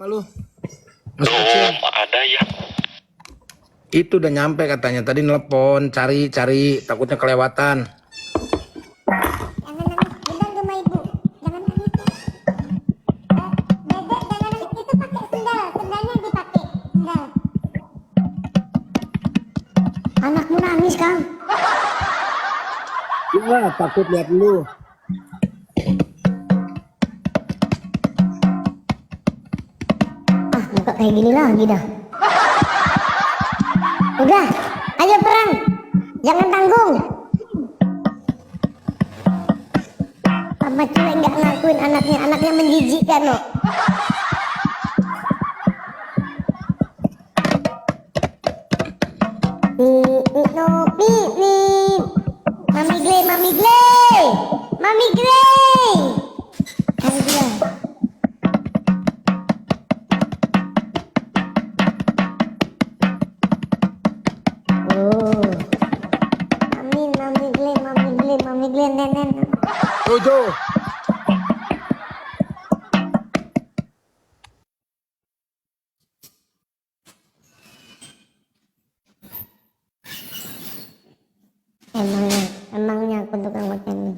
Halo, Mas Kecil. Belum ada ya. Itu udah nyampe katanya. Tadi nelpon, cari, takutnya kelewatan. Jangan nangis, benar sama ibu. Jangan nangis ya. Dedek jangan nangis, itu pakai sendal, sendalnya dipakai, sendal. Anakmu nangis, Kang. Iya, takut lihat lu. Ah, muka kayak gini lagi dah. Udah, ayo perang. Jangan tanggung. Papa cuek nggak ngakuin anaknya menjijikkan loh. No, pip. Mami Glay. Mami Glay. Ayo dia. Oh. Mami Glay, nenen. Jojo. Emangnya aku tukang makan nih.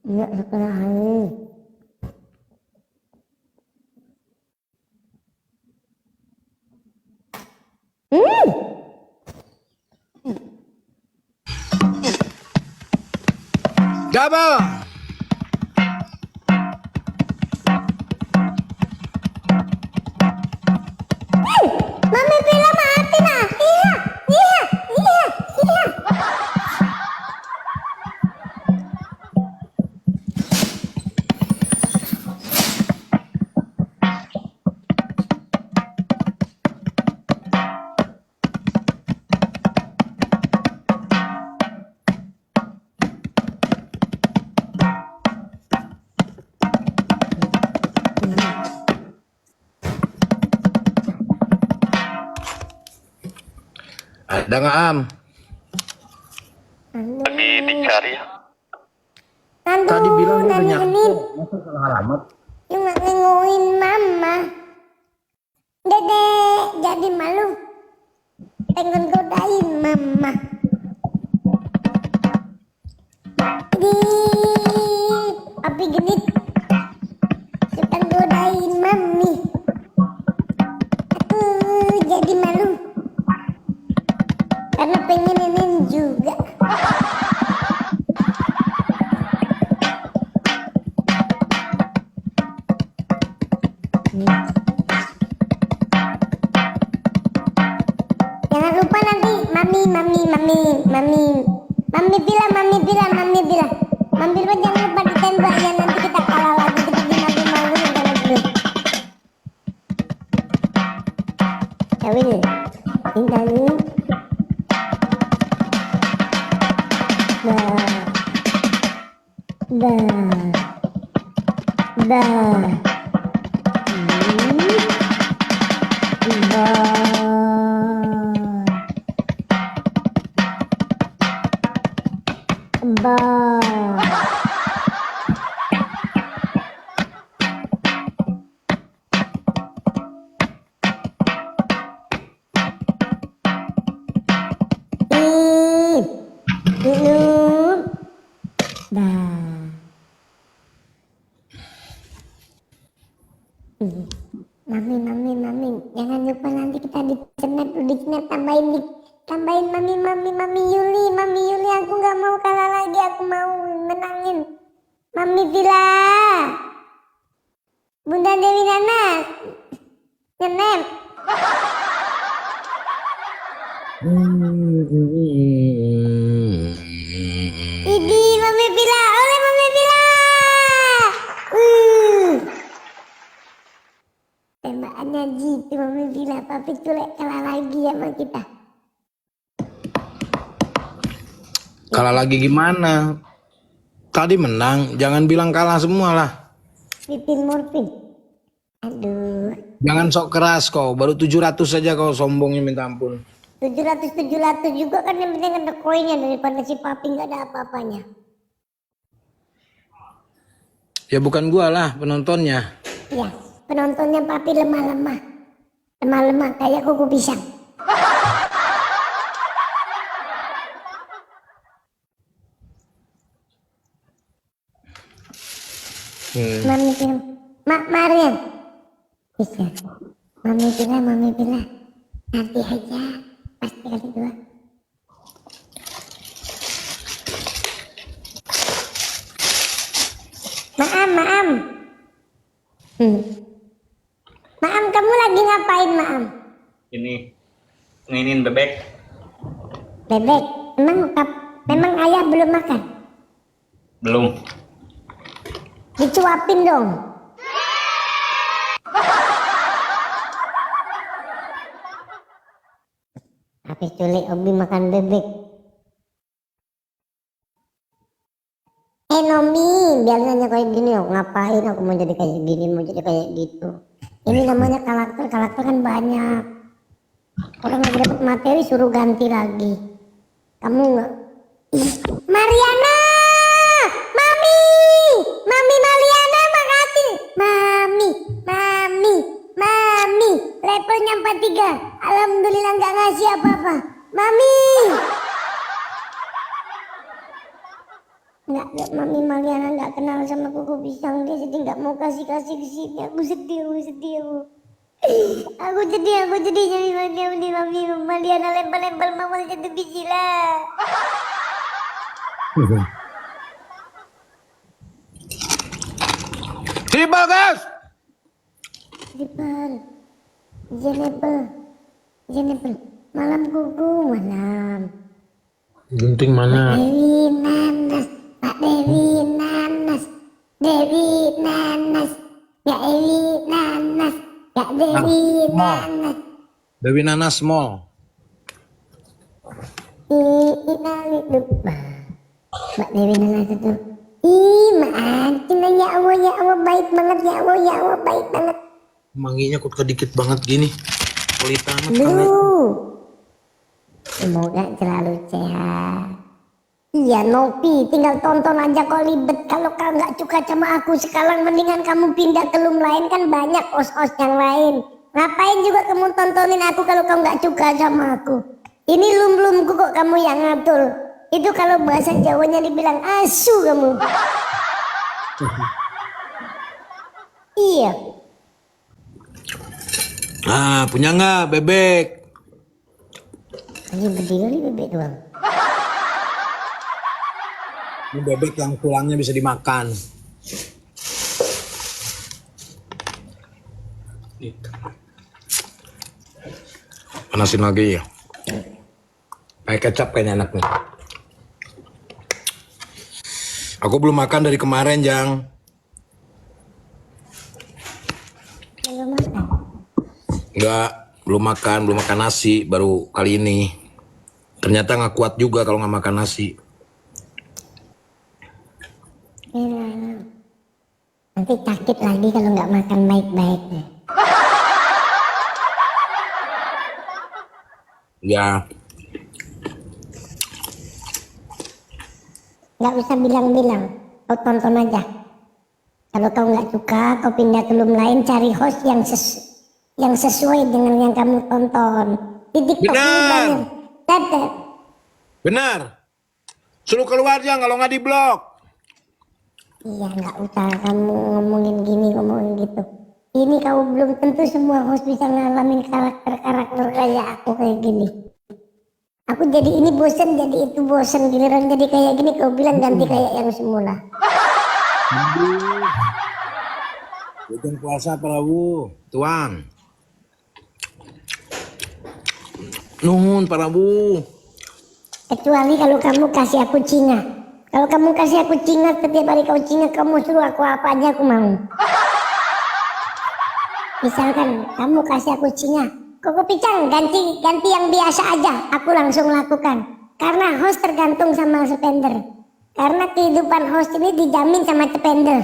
Enggak sekali. Double. Mami bilang mati nah. Iya. Ada nggak Am? Lagi dicari ya. Tadi bilang lu udah Nani nyampe. genit. Masa salah alamat? Cuma nengokin mama. Dedek jadi malu. Pengen godain mama. Di api genit. Suka godain mami. Aku jadi malu. Karena pengen nenek juga. Jangan lupa nanti mami bilang. Mami bilang jangan lupa ditembak ya, nanti kita kalah lagi, kita malu-malu jangan dulu. Kawin, intan. Mami, jangan lupa nanti kita dicenet, tambahin mami Yuli, aku nggak mau kalah lagi, aku mau menangin. Mami Villa, Bunda Dewi Nana, ngenem. Idi Mami Villa, oleh Mami Villa. Tembakannya gitu Mami Villa, tapi culek kalah lagi sama kita. Kalah lagi gimana? Tadi menang, jangan bilang kalah semua lah. Pipin morfin. Aduh. Jangan sok keras kau, baru 700 saja kau sombongnya minta ampun. 700 juga kan, yang penting ada koinnya, daripada si papi nggak ada apa-apanya. Ya bukan gua lah penontonnya. Ya, penontonnya papi lemah-lemah. Lemah-lemah kayak kuku pisang. Mami bilang, Marian. Bisa. Mami bilang, nanti aja, pasti kali 2. Maam. Maam, kamu lagi ngapain, Maam? Ini nginin bebek. Bebek, memang ayah belum makan? Belum. Dicuapin dong. Habis culik Obi makan bebek. Nomi, biar nanya kayak gini, ngapain aku mau jadi kayak gini, mau jadi kayak gitu. Ini namanya karakter kan banyak. Orang lagi dapat materi suruh ganti lagi. Kamu nggak? Mariana, Mami Mariana, makasih. Mami, levelnya 43. Alhamdulillah nggak ngasih apa-apa. Mami. Nggak, Mami Mariana nggak kenal sama kuku pisang, dia jadi nggak mau kasih ke sini. Aku sedih. Aku sedih jadi Mami Mariana lempar mama jatuh biji lah. Triple gas. Jennifer, malam kuku, malam. Gunting mana? Pak Dewi Nanas. Kak Dewi Nanas. Dewi Nanas Mall. Inali lupa. Mbak Dewi Nanas itu. Maafin ya Allah baik banget ya Allah baik banget. Manginya kok kedikit banget gini. Pelit amat. Semoga selalu sehat. Iya Nopi, tinggal tonton aja kok ribet. Kalau kau nggak suka sama aku sekarang, mendingan kamu pindah ke room lain, kan banyak os-os yang lain. Ngapain juga kamu tontonin aku kalau kau nggak suka sama aku? Ini room-roomku kok kamu yang ngatur. Itu kalau bahasa Jawanya dibilang asu kamu. Iya. Punya nggak bebek? Lagi berdiri bebek doang. Ini bebek yang tulangnya bisa dimakan. Panasin lagi ya. Pakai kecap kayaknya enak nih. Aku belum makan dari kemarin, Jang. Belum makan. Enggak, belum makan nasi baru kali ini. Ternyata nggak kuat juga kalau nggak makan nasi. Nanti sakit lagi kalau nggak makan baik-baik. Ya. Nggak usah bilang-bilang, kau tonton aja. Kalau kau nggak suka, kau pindah ke room lain, cari host yang sesuai dengan yang kamu tonton. Di TikTok ini banyak. Tetep. Benar. Suruh keluar Jang kalau nggak diblok. Iya, nggak usah kamu ngomongin gini, ngomongin gitu. Ini kamu belum tentu semua host bisa ngalamin karakter kayak aku kayak gini. Aku jadi ini bosen, jadi itu bosen, giliran jadi kayak gini kau bilang ganti kayak yang semula. Bukan puasa Prabu, Tuan. Nuhun Prabu. Kecuali kalau kamu kasih aku Cina. Kalau kamu kasih aku Cina, setiap hari kau Cina, kamu suruh aku apa aja aku mau. Misalkan kamu kasih aku Cina, Koko Picang ganti yang biasa aja, aku langsung lakukan. Karena host tergantung sama spender. Karena kehidupan host ini dijamin sama spender.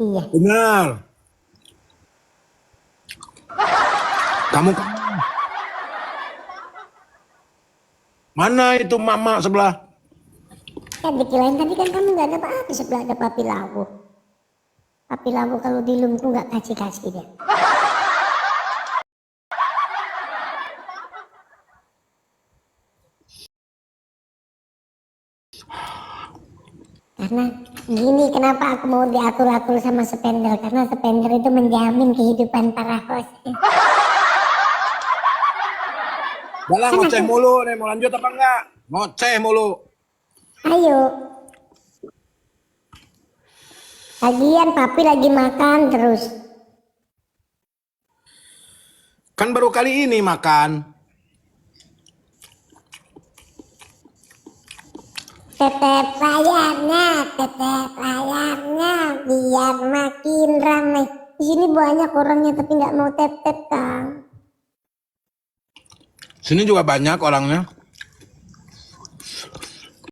Iya. Benar. Kamu mana itu mama sebelah? Ya dikirain tadi kan kamu nggak ada apa-apa sebelah ada papi lawu. Papi lawu kalau di lumku nggak kasih-kasih dia. Karena gini kenapa aku mau diatur-atur sama spender, karena spender itu menjamin kehidupan para host. Jalan ngoceh mulu nih, mau lanjut apa enggak? Ngoceh mulu. Ayo. Lagian papi lagi makan terus. Kan baru kali ini makan. Tetep layarnya biar makin ramai. Di sini banyak orangnya tapi nggak mau tep-tep Kang. Sini juga banyak orangnya.